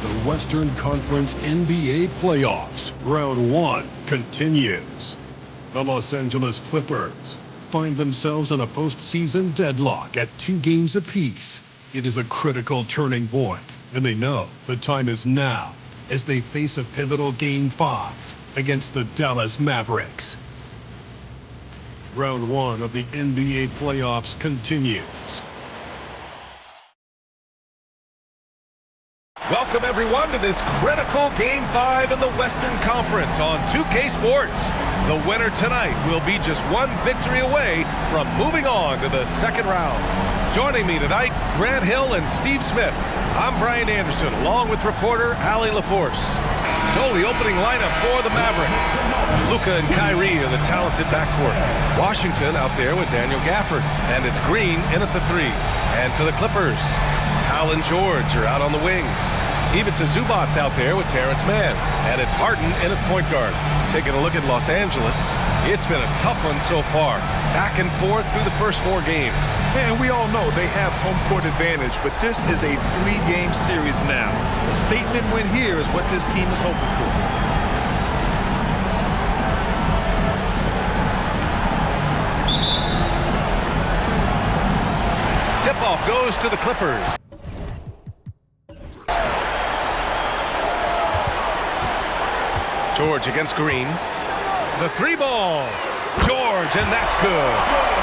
The Western Conference NBA playoffs, round one, continues. The Los Angeles Clippers find themselves in a postseason deadlock at 2 games apiece. It is a critical turning point, and they know the time is now as they face a pivotal Game 5 against the Dallas Mavericks. Round one of the NBA playoffs continues. Welcome, everyone, to this critical Game 5 in the Western Conference on 2K Sports. The winner tonight will be just one victory away from moving on to the second round. Joining me tonight, Grant Hill and Steve Smith. I'm Brian Anderson, along with reporter Allie LaForce. So the opening lineup for the Mavericks. Luka and Kyrie are the talented backcourt. Washington out there with Daniel Gafford. And it's Green in at the 3. And for the Clippers, Powell and George are out on the wings. Ivica Zubac's out there with Terrence Mann. And it's Harden in at point guard. Taking a look at Los Angeles, it's been a tough one so far. Back and forth through the first 4 games. And we all know they have home court advantage, but this is a 3-game series now. A statement win here is what this team is hoping for. Tip-off goes to the Clippers. George against Green. The 3-ball. George, and that's good.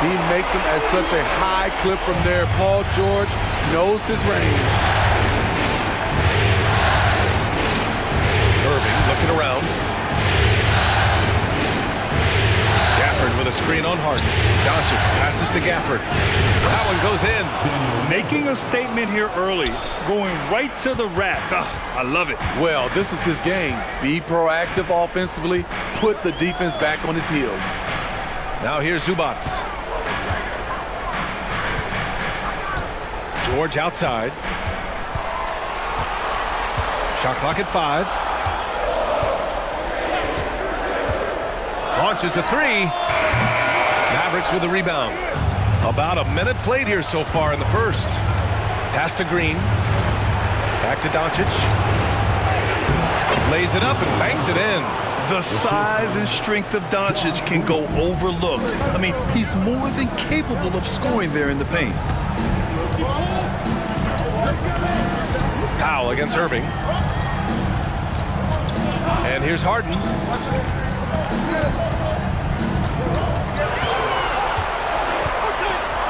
He makes them at such a high clip from there. Paul George knows his range. Irving looking around. Gafford with a screen on Harden. Doncic passes to Gafford. That one goes in. Making a statement here early, going right to the rack. I love it. Well, this is his game. Be proactive offensively, put the defense back on his heels. Now here's Zubac. George outside. Shot clock at 5. Launches a 3. Mavericks with a rebound. About a minute played here so far in the first. Pass to Green. Back to Doncic. Lays it up and banks it in. The size and strength of Doncic can go overlooked. I mean, he's more than capable of scoring there in the paint. Powell against Irving. And here's Harden.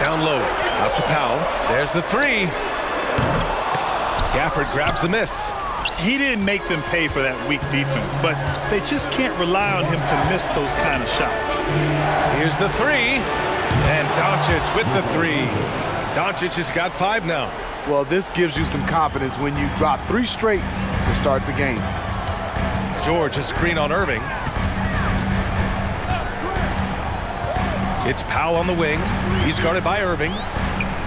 Down low. Out to Powell. There's the 3. Gafford grabs the miss. He didn't make them pay for that weak defense, but they just can't rely on him to miss those kind of shots. Here's the 3. And Doncic with the 3. Doncic has got 5 now. Well, this gives you some confidence when you drop 3 straight to start the game. George, a screen on Irving. It's Powell on the wing. He's guarded by Irving.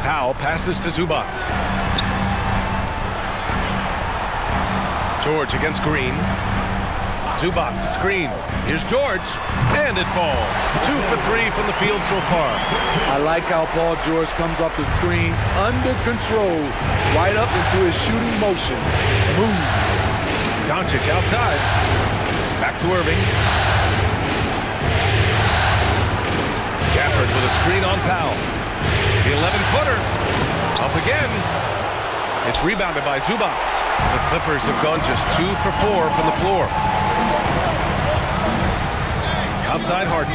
Powell passes to Zubac. George against Green. Zubac, screen. Here's George, and it falls. 2 for 3 from the field so far. I like how Paul George comes off the screen under control, right up into his shooting motion. Smooth. Doncic outside. Back to Irving. Gafford with a screen on Powell. The 11-footer. Up again. It's rebounded by Zubac. The Clippers have gone just 2 for 4 from the floor. Outside Harden.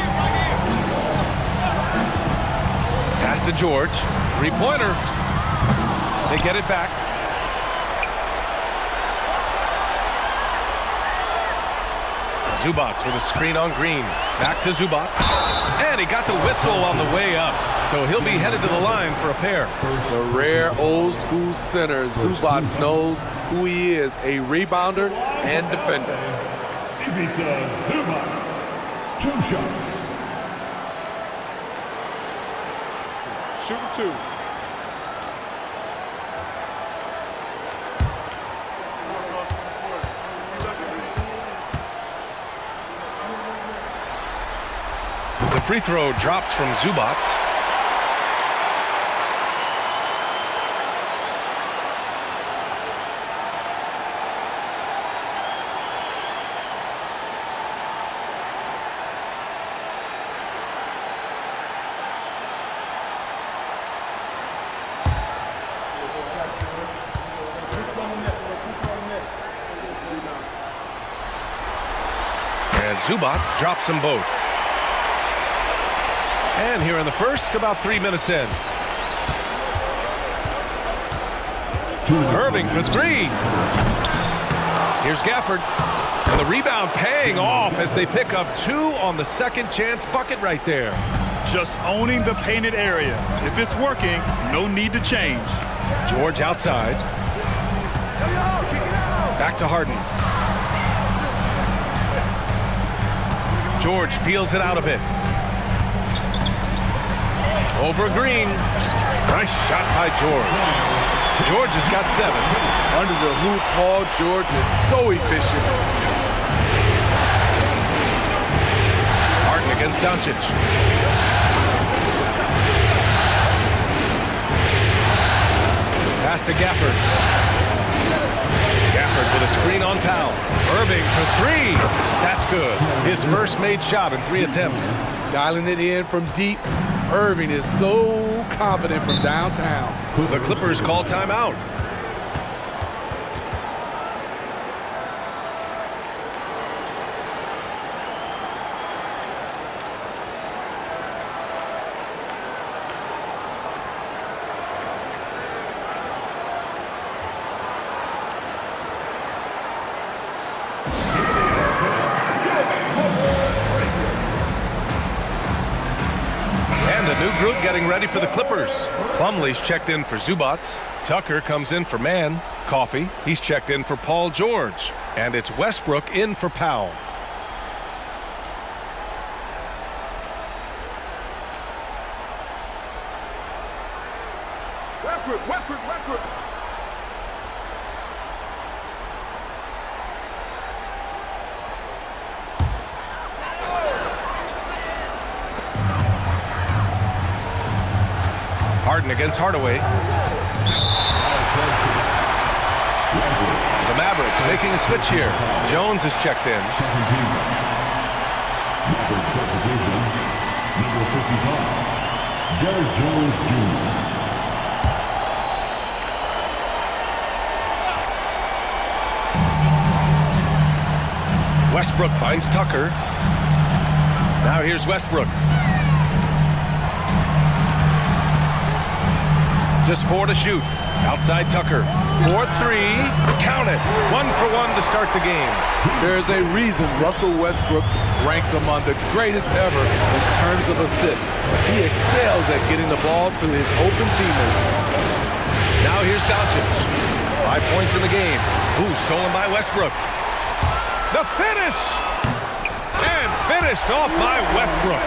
Pass to George. 3-pointer. They get it back. Zubac with a screen on Green. Back to Zubac. And he got the whistle on the way up. So he'll be headed to the line for a pair. The rare old school center. Zubac knows who he is, a rebounder and defender. Ivica Zubac, 2 shots. Shooting 2. The free throw drops from Zubac. And Zubac drops them both. And here in the first, about 3 minutes in. Irving for three. Here's Gafford. And the rebound paying off as they pick up 2 on the second chance bucket right there. Just owning the painted area. If it's working, no need to change. George outside. Back to Harden. George feels it out a bit. Over Green. Nice shot by George. George has got 7. Under the hoop, Paul George is so efficient. Harden against Doncic. Pass to Gafford. Gafford with a screen on Powell. Irving for 3. That's good. His first made shot in 3 attempts. Dialing it in from deep. Irving is so confident from downtown. The Clippers call timeout. Group getting ready for the Clippers. Plumlee's checked in for Zubac. Tucker comes in for Mann. Coffey, he's checked in for Paul George. And it's Westbrook in for Powell. Westbrook. Harden against Hardaway. The Mavericks making a switch here. Jones is checked in. Maverick substitution, number 55, Derek Jones Jr. Westbrook finds Tucker. Now here's Westbrook. Just 4 to shoot. Outside Tucker. 4-3. Count it. 1 for 1 to start the game. There's a reason Russell Westbrook ranks among the greatest ever in terms of assists. He excels at getting the ball to his open teammates. Now here's Doncic. 5 points in the game. Ooh, stolen by Westbrook. The finish! And finished off by Westbrook.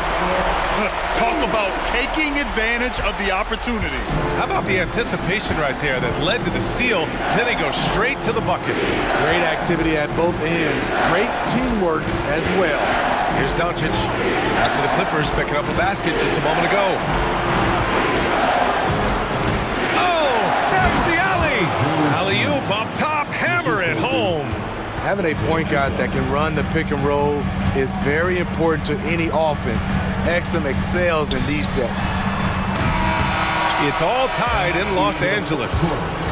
Talk about taking advantage of the opportunity. How about the anticipation right there that led to the steal? Then he goes straight to the bucket. Great activity at both ends. Great teamwork as well. Here's Doncic. After the Clippers picking up a basket just a moment ago. Oh, there's the alley. Alley-oop up top. Hammer it home. Having a point guard that can run the pick and roll is very important to any offense. Exum excels in these sets. It's all tied in Los Angeles.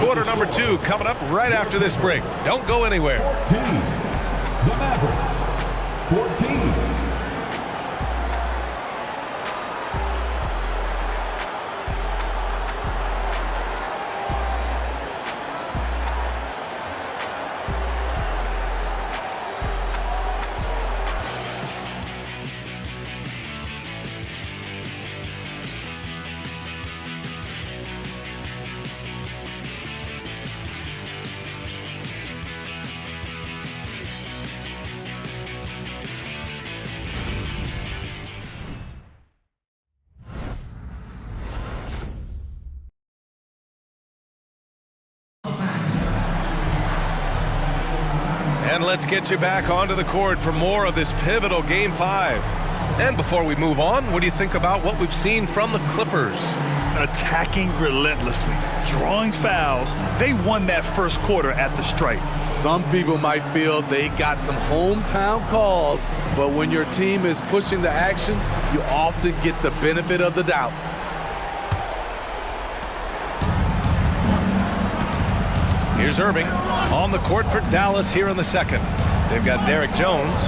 Quarter number 2 coming up right after this break. Don't go anywhere. 14, the Mavericks. 14. And let's get you back onto the court for more of this pivotal Game 5. And before we move on, what do you think about what we've seen from the Clippers? Attacking relentlessly, drawing fouls. They won that first quarter at the stripe. Some people might feel they got some hometown calls, but when your team is pushing the action, you often get the benefit of the doubt. Here's Irving on the court for Dallas here in the second. They've got Derek Jones.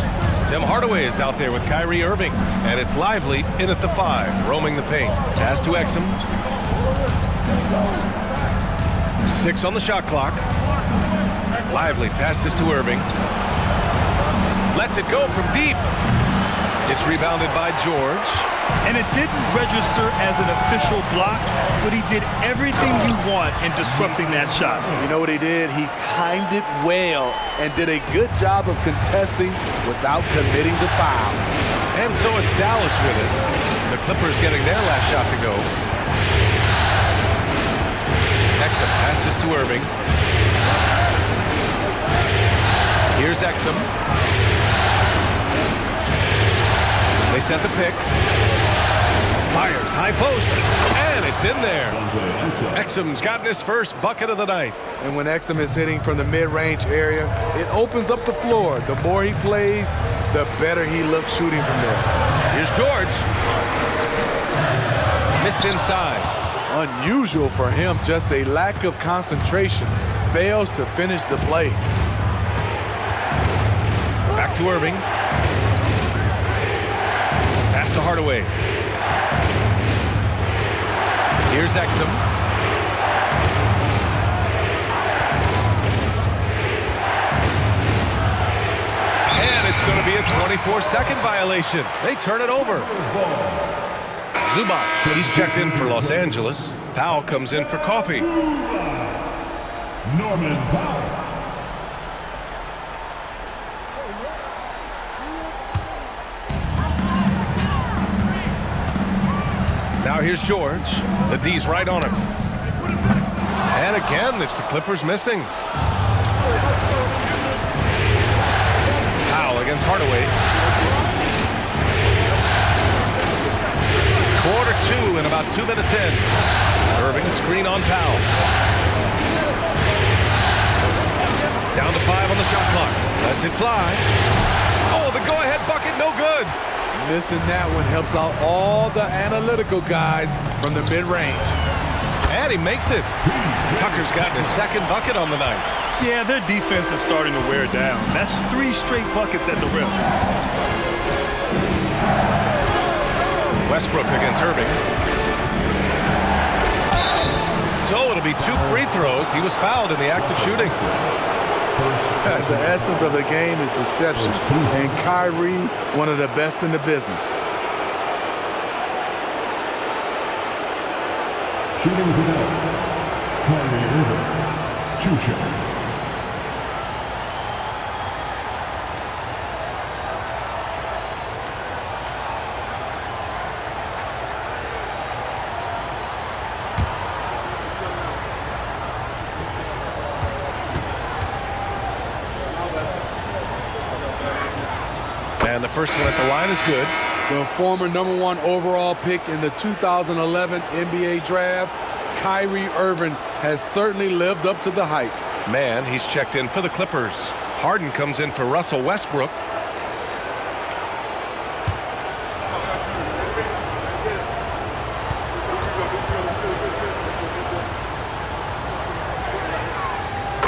Tim Hardaway is out there with Kyrie Irving, and it's Lively in at the 5, roaming the paint. Pass to Exum. 6 on the shot clock. Lively passes to Irving. Lets it go from deep. It's rebounded by George. And it didn't register as an official block, but he did everything you want in disrupting that shot. You know what he did? He timed it well and did a good job of contesting without committing the foul. And so it's Dallas with it. The Clippers getting their last shot to go. Exum passes to Irving. Here's Exum. They set the pick. Fires high post, and it's in there. Exum's gotten his first bucket of the night. And when Exum is hitting from the mid-range area, it opens up the floor. The more he plays, the better he looks shooting from there. Here's George. Missed inside. Unusual for him, just a lack of concentration. Fails to finish the play. Back to Irving. Pass to Hardaway. Here's Exum. And it's going to be a 24-second violation. They turn it over. Zubac, he's checked in for Los Angeles. Powell comes in for coffee. Norman Powell. Now here's George. The D's right on him. And again, it's the Clippers missing. Powell against Hardaway. Quarter 2 and about 2 minutes in. Irving screen on Powell. Down to 5 on the shot clock. Lets it fly. Oh, the go-ahead bucket, no good. Missing that one helps out all the analytical guys from the mid-range. And he makes it. Tucker's gotten his second bucket on the night. Yeah, their defense is starting to wear down. That's 3 straight buckets at the rim. Westbrook against Irving. So it'll be 2 free throws. He was fouled in the act of shooting. The essence of the game is deception, and Kyrie, one of the best in the business. Shooting for Dallas, Kyrie Irving, 2 shots. And the first one at the line is good. The former #1 overall pick in the 2011 NBA draft, Kyrie Irving, has certainly lived up to the hype. Man, he's checked in for the Clippers. Harden comes in for Russell Westbrook.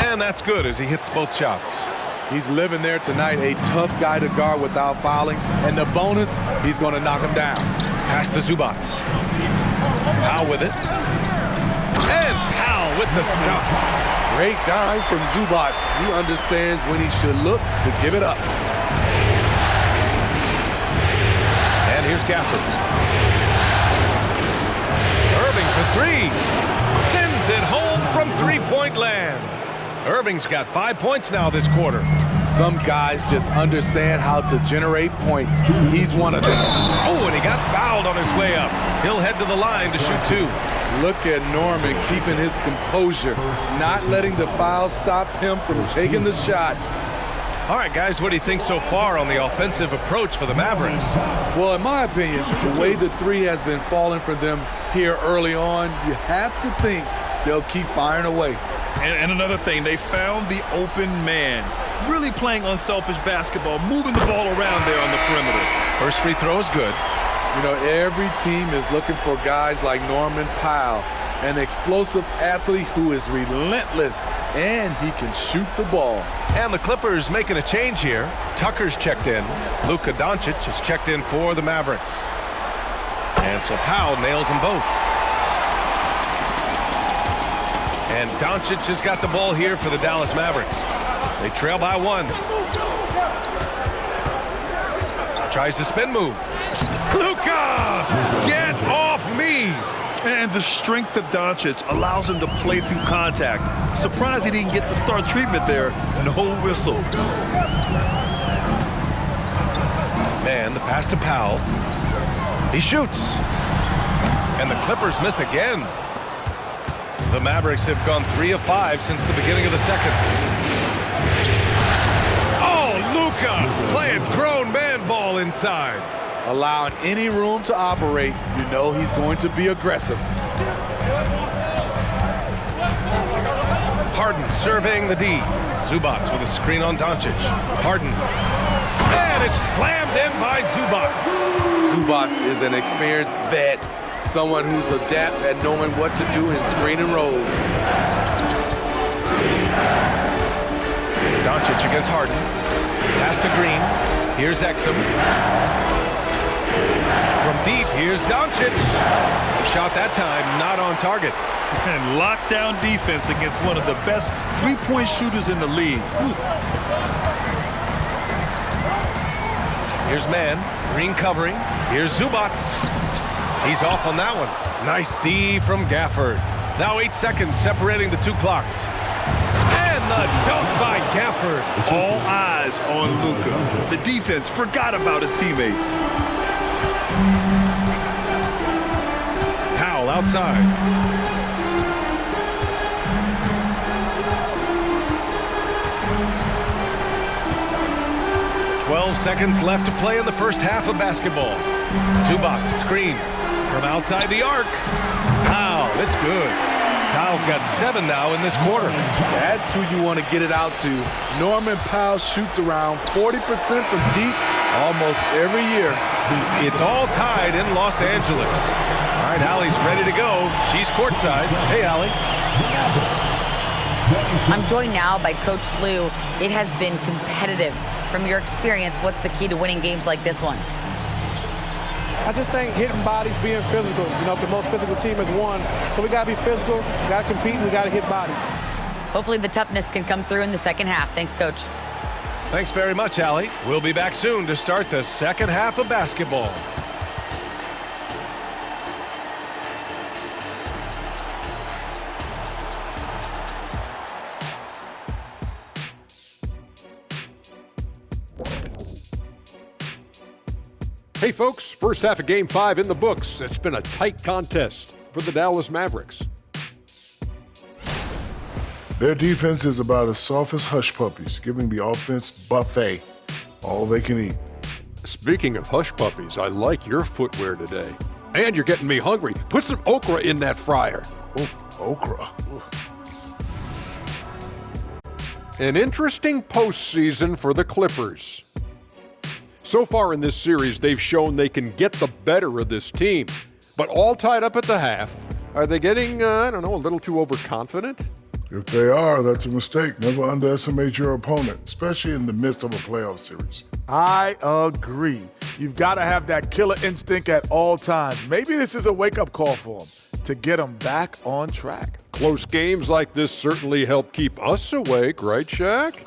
And that's good as he hits both shots. He's living there tonight, a tough guy to guard without fouling. And the bonus, he's going to knock him down. Pass to Zubac. Powell with it. And Powell with the stuff. Great dime from Zubac. He understands when he should look to give it up. And here's Gafford. Irving for 3. Sends it home from three-point land. Irving's got 5 points now this quarter. Some guys just understand how to generate points. He's one of them. Oh, and he got fouled on his way up. He'll head to the line to shoot 2. Look at Norman keeping his composure, not letting the foul stop him from taking the shot. All right, guys, what do you think so far on the offensive approach for the Mavericks? Well, in my opinion, the way the 3 has been falling for them here early on, you have to think they'll keep firing away. And another thing, they found the open man. Really playing unselfish basketball, moving the ball around there on the perimeter. First free throw is good. You know, every team is looking for guys like Norman Powell An explosive athlete who is relentless, and he can shoot the ball. And the Clippers making a change here. Tucker's checked in. Luka Doncic is checked in for the Mavericks. And so Powell nails them both. And Doncic has got the ball here for the Dallas Mavericks. They trail by 1. Tries the spin move. Luka! Get off me! And the strength of Doncic allows him to play through contact. Surprised he didn't get the star treatment there. No whistle. Man, the pass to Powell. He shoots. And the Clippers miss again. The Mavericks have gone 3 of 5 since the beginning of the second. Oh, Luka playing grown man ball inside. Allowing any room to operate, you know he's going to be aggressive. Harden surveying the D. Zubac with a screen on Doncic. Harden. And it's slammed in by Zubac. Zubac is an experienced vet, someone who's adept at knowing what to do in screen and rolls. Doncic against Harden. Pass to Green. Here's Exum. From deep, here's Doncic. Shot that time, not on target. And lockdown defense against one of the best three-point shooters in the league. Here's Man. Green covering. Here's Zubac. He's off on that one. Nice D from Gafford. Now 8 seconds separating the two clocks. And the dunk by Gafford. All eyes on Luka. The defense forgot about his teammates. Powell outside. Seconds left to play in the first half of basketball. Zubac screen from outside the arc. Powell, it's good. Powell's got 7 now in this quarter. That's who you want to get it out to. Norman Powell shoots around 40% from deep almost every year. It's all tied in Los Angeles. All right, Allie's ready to go. She's courtside. Hey, Allie. I'm joined now by Coach Lou. It has been competitive. From your experience, what's the key to winning games like this one? I just think hitting bodies, being physical. You know, the most physical team has won. So we got to be physical, we got to compete, and we got to hit bodies. Hopefully the toughness can come through in the second half. Thanks, Coach. Thanks very much, Allie. We'll be back soon to start the second half of basketball. Hey folks, first half of Game 5 in the books. It's been a tight contest for the Dallas Mavericks. Their defense is about as soft as hush puppies, giving the offense buffet, all they can eat. Speaking of hush puppies, I like your footwear today. And you're getting me hungry. Put some okra in that fryer. Oh, okra. An interesting postseason for the Clippers. So far in this series, they've shown they can get the better of this team. But all tied up at the half, are they getting, a little too overconfident? If they are, that's a mistake. Never underestimate your opponent, especially in the midst of a playoff series. I agree. You've got to have that killer instinct at all times. Maybe this is a wake-up call for them to get them back on track. Close games like this certainly help keep us awake, right, Shaq?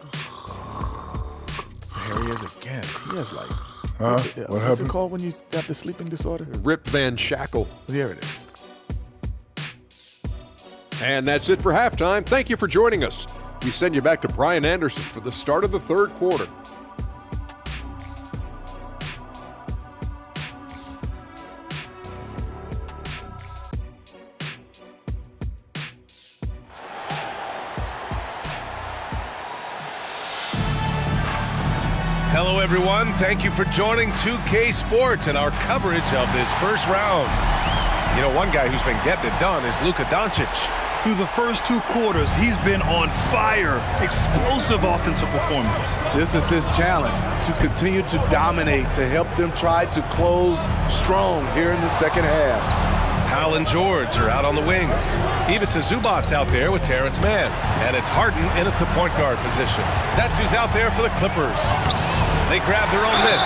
There he is again. He has like, what's it called when you have the sleeping disorder? Rip Van Shackle. There it is. And that's it for halftime. Thank you for joining us. We send you back to Brian Anderson for the start of the third quarter. Hello, everyone. Thank you for joining 2K Sports and our coverage of this first round. You know, one guy who's been getting it done is Luka Doncic. Through the first 2 quarters, he's been on fire. Explosive offensive performance. This is his challenge, to continue to dominate, to help them try to close strong here in the second half. Powell and George are out on the wings. Ivica Zubac's out there with Terrence Mann. And it's Harden in at the point guard position. That's who's out there for the Clippers. They grabbed their own miss.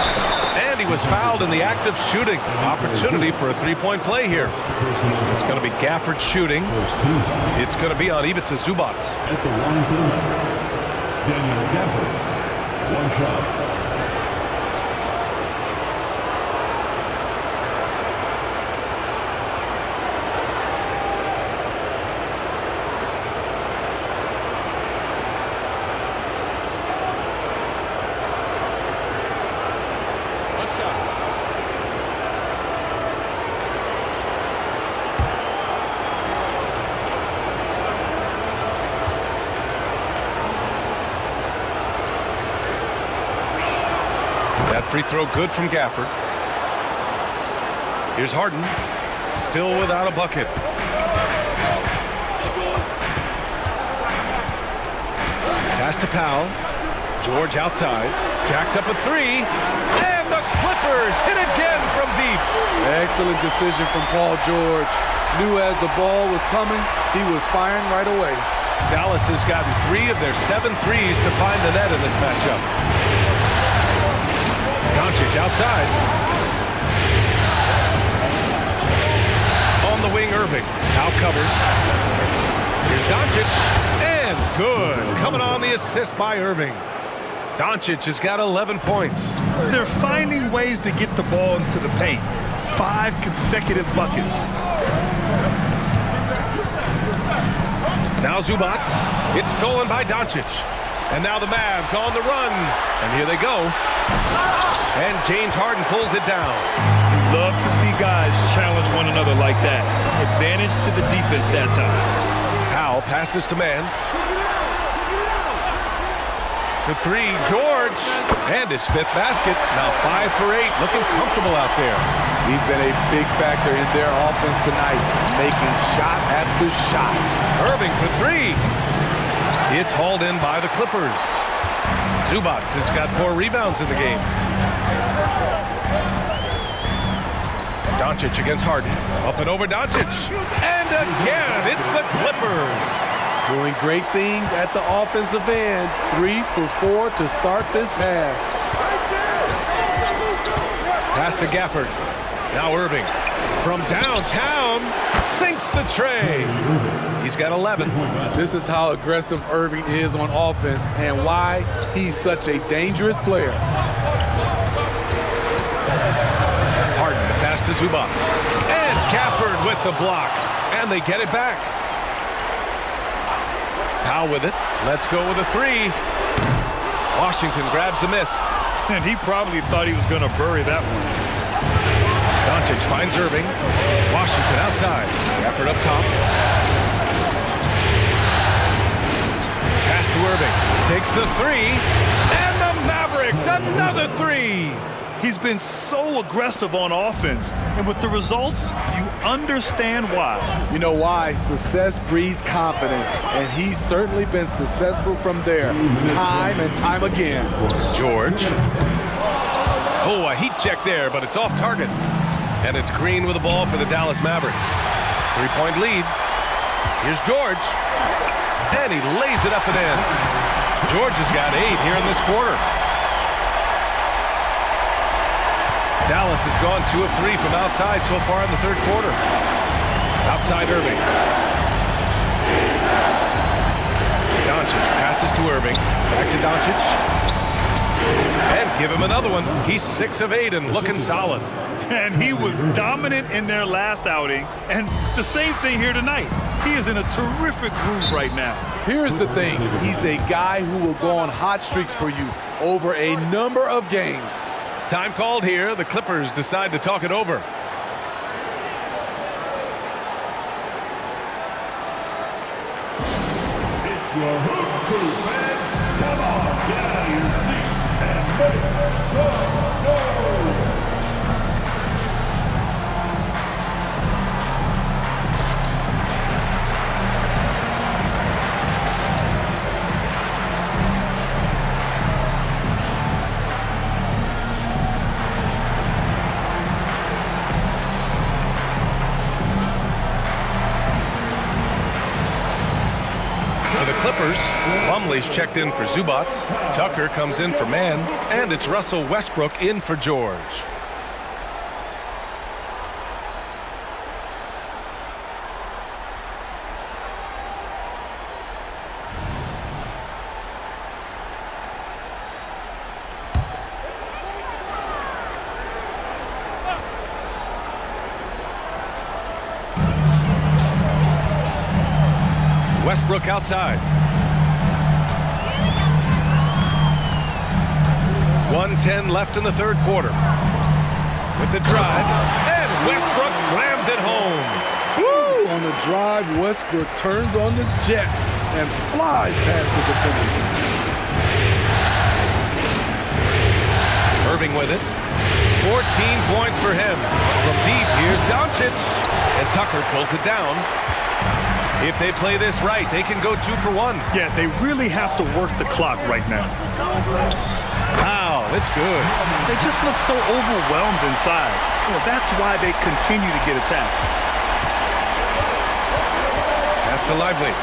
And he was fouled in the act of shooting. Opportunity for a three-point play here. It's going to be Gafford shooting. It's going to be on Ivica Zubac. At the line for the Mavericks, Daniel Gafford. One shot. That free throw good from Gafford. Here's Harden. Still without a bucket. Pass to Powell. George outside. Jacks up a three. And the Clippers hit again from deep. Excellent decision from Paul George. Knew as the ball was coming, he was firing right away. Dallas has gotten 3 of their 7 threes to find the net in this matchup. Doncic outside. On the wing, Irving. Now covers. Here's Doncic. And good. Coming on the assist by Irving. Doncic has got 11 points. They're finding ways to get the ball into the paint. 5 consecutive buckets. Now Zubac. It's stolen by Doncic. And now the Mavs on the run. And here they go. And James Harden pulls it down. You love to see guys challenge one another like that. Advantage to the defense that time. Powell passes to Mann. For 3, George. And his 5th basket. Now 5 for 8. Looking comfortable out there. He's been a big factor in their offense tonight, making shot after shot. Irving for 3. It's hauled in by the Clippers. Zubac has got 4 rebounds in the game. Doncic against Harden. Up and over Doncic. And again, it's the Clippers. Doing great things at the offensive end. 3 for 4 to start this half. Pass to Gafford. Now Irving. From downtown, sinks the tray. He's got 11. This is how aggressive Irving is on offense and why he's such a dangerous player. Harden, the pass to Zubac. And Gafford with the block. And they get it back. Powell with it. Let's go with a 3. Washington grabs the miss. And he probably thought he was going to bury that one. Doncic finds Irving. Washington outside. Gafford up top. Pass to Irving. Takes the 3. And the Mavericks, another 3. He's been so aggressive on offense. And with the results, you understand why. You know why? Success breeds confidence. And he's certainly been successful from there, time and time again. George. Oh, a heat check there, but it's off target. And it's Green with the ball for the Dallas Mavericks. 3-point lead. Here's George. And he lays it up and in. George has got 8 here in this quarter. Dallas has gone 2 of 3 from outside so far in the third quarter. Outside Irving. Doncic passes to Irving. Back to Doncic. And give him another one. He's 6 of 8 and looking solid. And he was dominant in their last outing. And the same thing here tonight. He is in a terrific groove right now. Here's the thing. He's a guy who will go on hot streaks for you over a number of games. Time called here. The Clippers decide to talk it over. It's your hoop crew, man. Come on, get out of your seat and let's go. For the Clippers, Plumlee's checked in for Zubac. Tucker comes in for Mann. And it's Russell Westbrook in for George. Westbrook outside. 1:10 left in the third quarter. With the drive, and Westbrook slams it home. Woo! On the drive, Westbrook turns on the Jets and flies past the defender. Irving with it. 14 points for him. From deep, here's Doncic. And Tucker pulls it down. If they play this right, they can go 2 for 1. Yeah, they really have to work the clock right now. Wow, that's good. They just look so overwhelmed inside. That's why they continue to get attacked. Pass to Lively.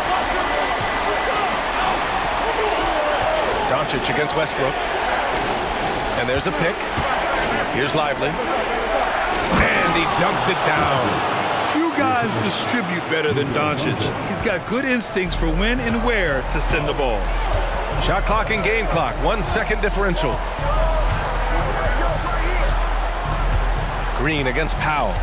Doncic against Westbrook. And there's a pick. Here's Lively. And he dunks it down. Few guys distribute better than Doncic. He's got good instincts for when and where to send the ball. Shot clock and game clock, 1 second differential. Green against Powell.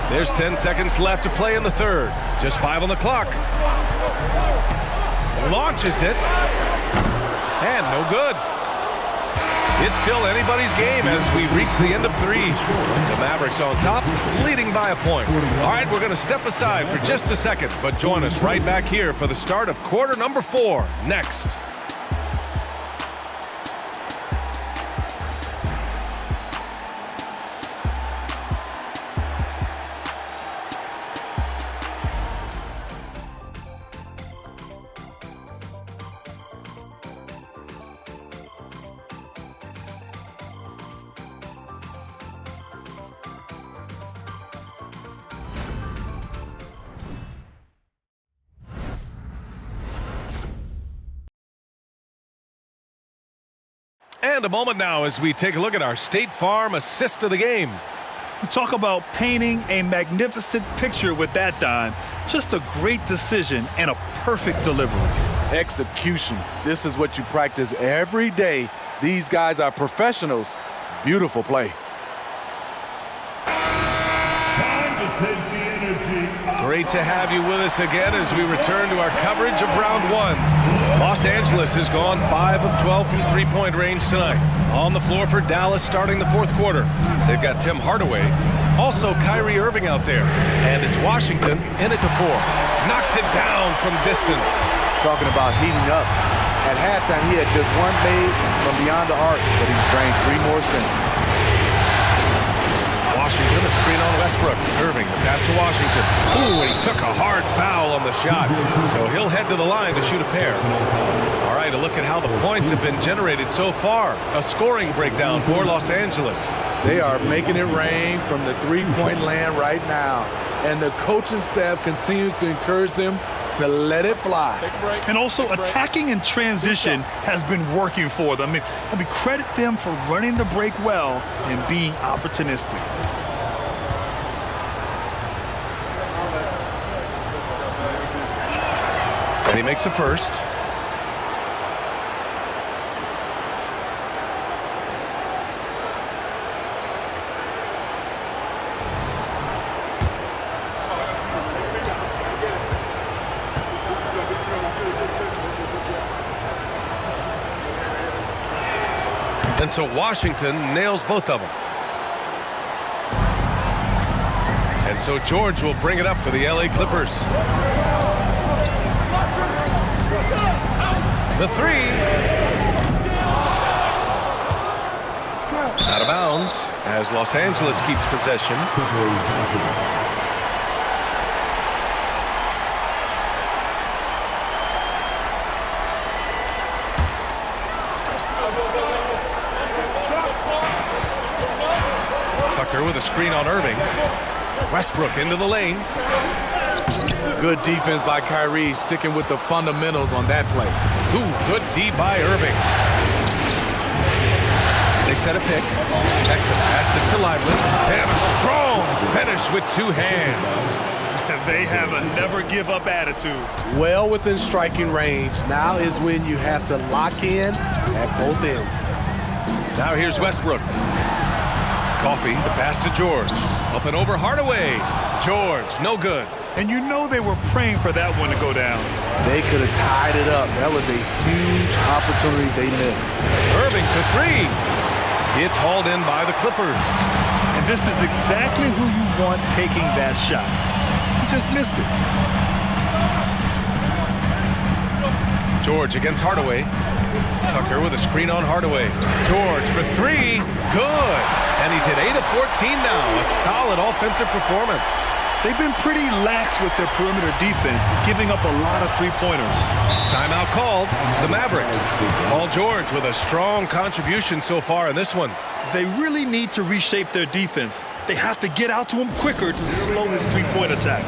There's 10 seconds left to play in the third. Just 5 on the clock. Launches it. And no good. It's still anybody's game as we reach the end of 3. The Mavericks on top, leading by a point. All right, we're going to step aside for just a second, but join us right back here for the start of quarter number 4 next. And a moment now as we take a look at our State Farm assist of the game. Talk about painting a magnificent picture with that dime. Just a great decision and a perfect delivery. Execution. This is what you practice every day. These guys are professionals. Beautiful play. Great to have you with us again as we return to our coverage of round 1. Los Angeles has gone 5 of 12 from three-point range tonight. On the floor for Dallas starting the fourth quarter. They've got Tim Hardaway, also Kyrie Irving out there. And it's Washington in at the 4. Knocks it down from distance. Talking about heating up. At halftime, he had just 1 made from beyond the arc, but he's drained 3 more since. Washington, a screen on Westbrook. Irving, the pass to Washington. Ooh, he took a hard foul on the shot. So he'll head to the line to shoot a pair. All right, a look at how the points have been generated so far. A scoring breakdown for Los Angeles. They are making it rain from the three-point land right now. And the coaching staff continues to encourage them to let it fly. And also attacking in transition has been working for them. I mean, credit them for running the break well and being opportunistic. And he makes a first. And so Washington nails both of them. And so George will bring it up for the LA Clippers. The 3. Out of bounds as Los Angeles keeps possession. Tucker with a screen on Irving. Westbrook into the lane. Good defense by Kyrie, sticking with the fundamentals on that play. Ooh, good D by Irving. They set a pick. Exit passes to Lively. And a strong finish with two hands. They have a never-give-up attitude. Well within striking range. Now is when you have to lock in at both ends. Now here's Westbrook. Coffee, the pass to George. Up and over Hardaway. George, no good. And you know they were praying for that one to go down. They could have tied it up. That was a huge opportunity they missed. Irving to three. It's hauled in by the Clippers. And this is exactly who you want taking that shot. You just missed it. George against Hardaway. Tucker with a screen on Hardaway. George for three. Good. And he's hit 8 of 14 now. A solid offensive performance. They've been pretty lax with their perimeter defense, giving up a lot of three-pointers. Timeout called. The Mavericks. Paul George with a strong contribution so far in this one. They really need to reshape their defense. They have to get out to him quicker to slow his three-point attack.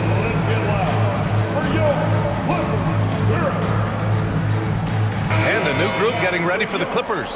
And a new group getting ready for the Clippers.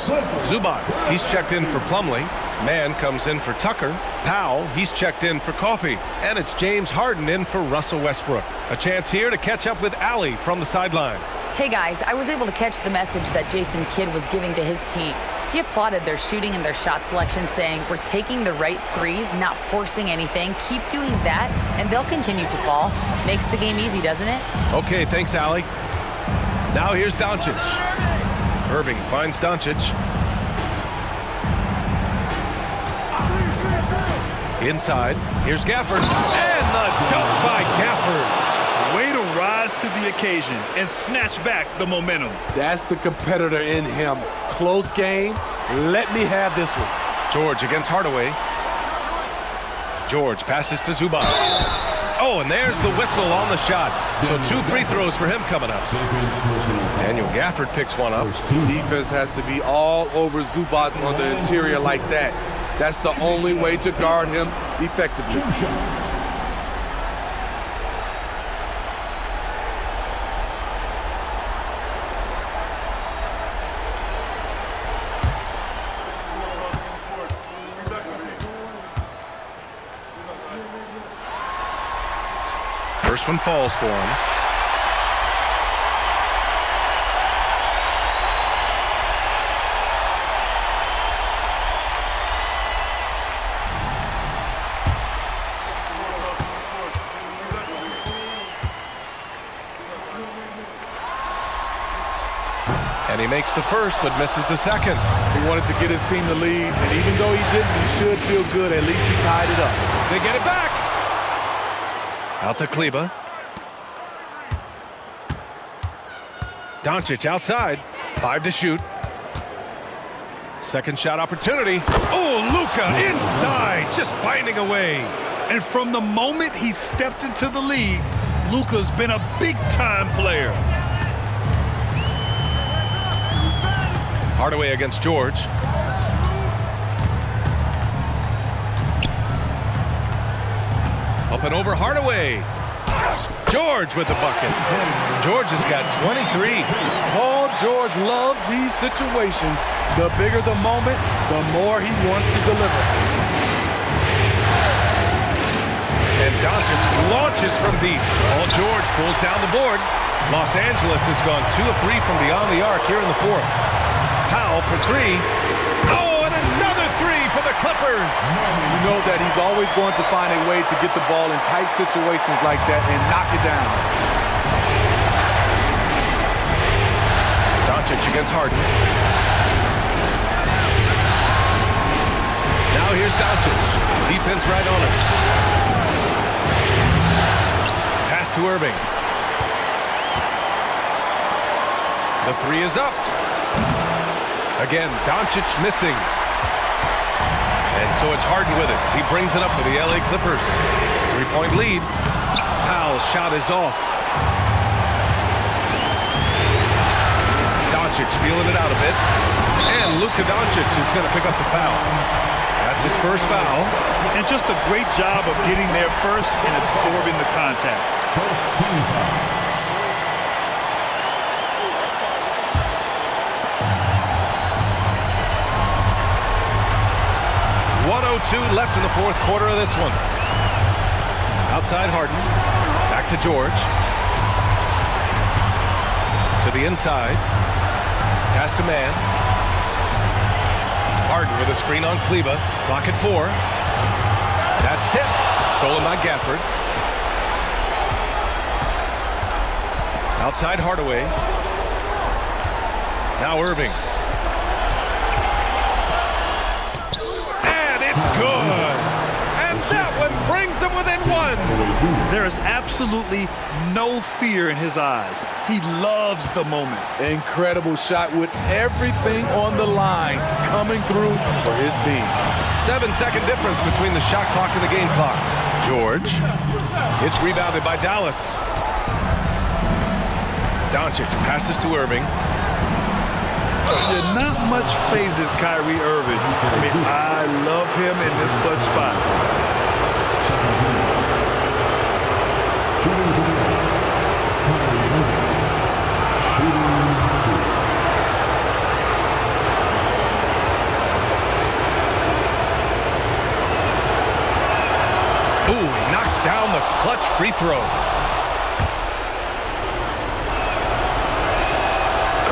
Zubats, he's checked in for Plumlee. Mann comes in for Tucker. Powell, he's checked in for Coffee. And it's James Harden in for Russell Westbrook. A chance here to catch up with Allie from the sideline. Hey guys, I was able to catch the message that Jason Kidd was giving to his team. He applauded their shooting and their shot selection, saying, "We're taking the right threes, not forcing anything. Keep doing that, and they'll continue to fall." Makes the game easy, doesn't it? Okay, thanks, Allie. Now here's Doncic. Irving finds Doncic. Inside, here's Gafford. And the dunk by Gafford. Way to rise to the occasion and snatch back the momentum. That's the competitor in him. Close game. Let me have this one. George against Hardaway. George passes to Zubac. Oh, and there's the whistle on the shot. So 2 free throws for him coming up. Daniel Gafford picks one up. Defense has to be all over Zubac on the interior like that. That's the only way to guard him effectively. First one falls for him. And he makes the first, but misses the second. He wanted to get his team the lead, and even though he didn't, he should feel good. At least he tied it up. They get it back. Out to Kleba. Doncic outside. 5 to shoot. Second shot opportunity. Oh, Luka inside, just finding a way. And from the moment he stepped into the league, Luka's been a big-time player. Hardaway against George. Up and over Hardaway. George with the bucket. George has got 23. Paul George loves these situations. The bigger the moment, the more he wants to deliver. And Doncic launches from deep. Paul George pulls down the board. Los Angeles has gone 2 of 3 from beyond the arc here in the fourth. Powell for 3. Oh, and another 3 for the Clippers. You know that he's always going to find a way to get the ball in tight situations like that and knock it down. Doncic against Harden. Now here's Doncic. Defense right on him. Pass to Irving. The 3 is up. Again, Doncic missing. And so it's Harden with it. He brings it up for the LA Clippers. 3-point lead. Powell's shot is off. Doncic feeling it out a bit. And Luka Doncic is going to pick up the foul. That's a his first foul. And just a great job of getting there first and absorbing the contact. First team foul. Left in the fourth quarter of this one. Outside Harden. Back to George. To the inside. Pass to Man. Harden with a screen on Kleba. Clock at 4. That's tipped. Stolen by Gafford. Outside Hardaway. Now Irving. Good. And that one brings them within 1. There is absolutely no fear in his eyes. He loves the moment. Incredible shot with everything on the line coming through for his team. 7-second difference between the shot clock and the game clock. George. It's rebounded by Dallas. Doncic passes to Irving. Not much phases Kyrie Irving. I mean, I love him in this clutch spot. Ooh, he knocks down the clutch free throw.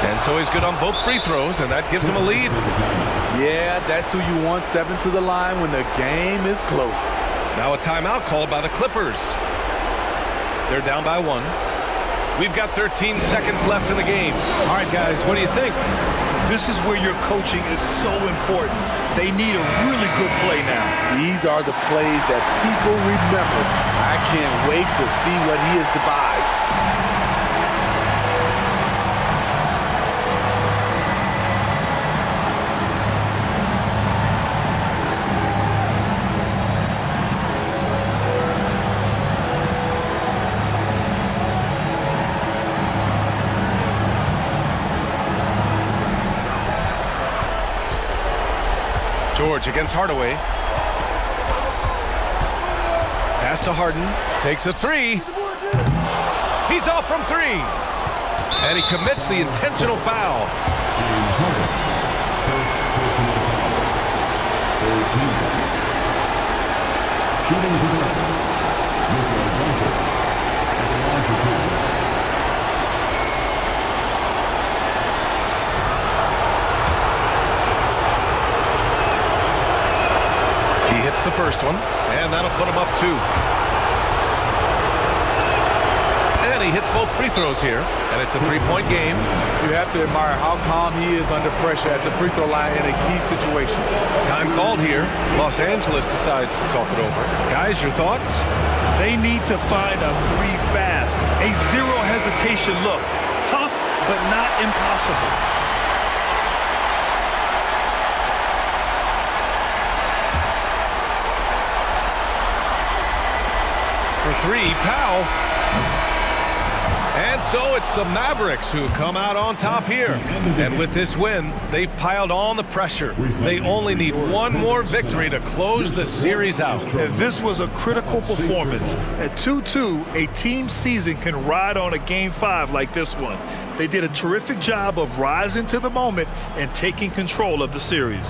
And so he's good on both free throws, and that gives him a lead. Yeah, that's who you want stepping to the line when the game is close. Now a timeout called by the Clippers. They're down by 1. We've got 13 seconds left in the game. All right, guys, what do you think? This is where your coaching is so important. They need a really good play now. These are the plays that people remember. I can't wait to see what he has devised. George against Hardaway. Pass to Harden. Takes a 3. He's off from 3. And he commits the intentional foul. The first one, and that'll put him up 2. And he hits both free throws here, and it's a 3-point game. You have to admire how calm he is under pressure at the free throw line in a key situation. Time called here. Los Angeles decides to talk it over. Guys, your thoughts? They need to find a 3 fast, a zero hesitation look. Tough, but not impossible. For 3, Powell. And so it's the Mavericks who come out on top here. And with this win, they've piled on the pressure. They only need one more victory to close the series out. And this was a critical performance. At 2-2, a team season can ride on a Game 5 like this one. They did a terrific job of rising to the moment and taking control of the series.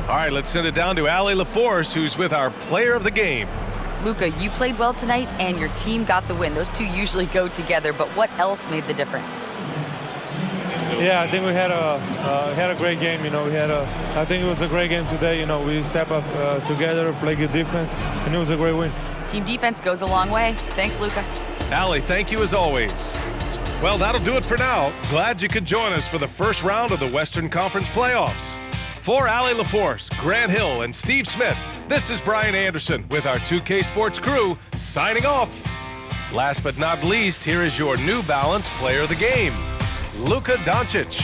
All right, let's send it down to Allie LaForce, who's with our player of the game. Luka, you played well tonight, and your team got the win. Those two usually go together, but what else made the difference? Yeah, I think we had a great game. You know, I think it was a great game today. You know, we step up together, play good defense, and it was a great win. Team defense goes a long way. Thanks, Luka. Allie, thank you as always. Well, that'll do it for now. Glad you could join us for the first round of the Western Conference playoffs. For Allie LaForce, Grant Hill, and Steve Smith, this is Brian Anderson with our 2K Sports crew signing off. Last but not least, here is your New Balance player of the game, Luka Doncic.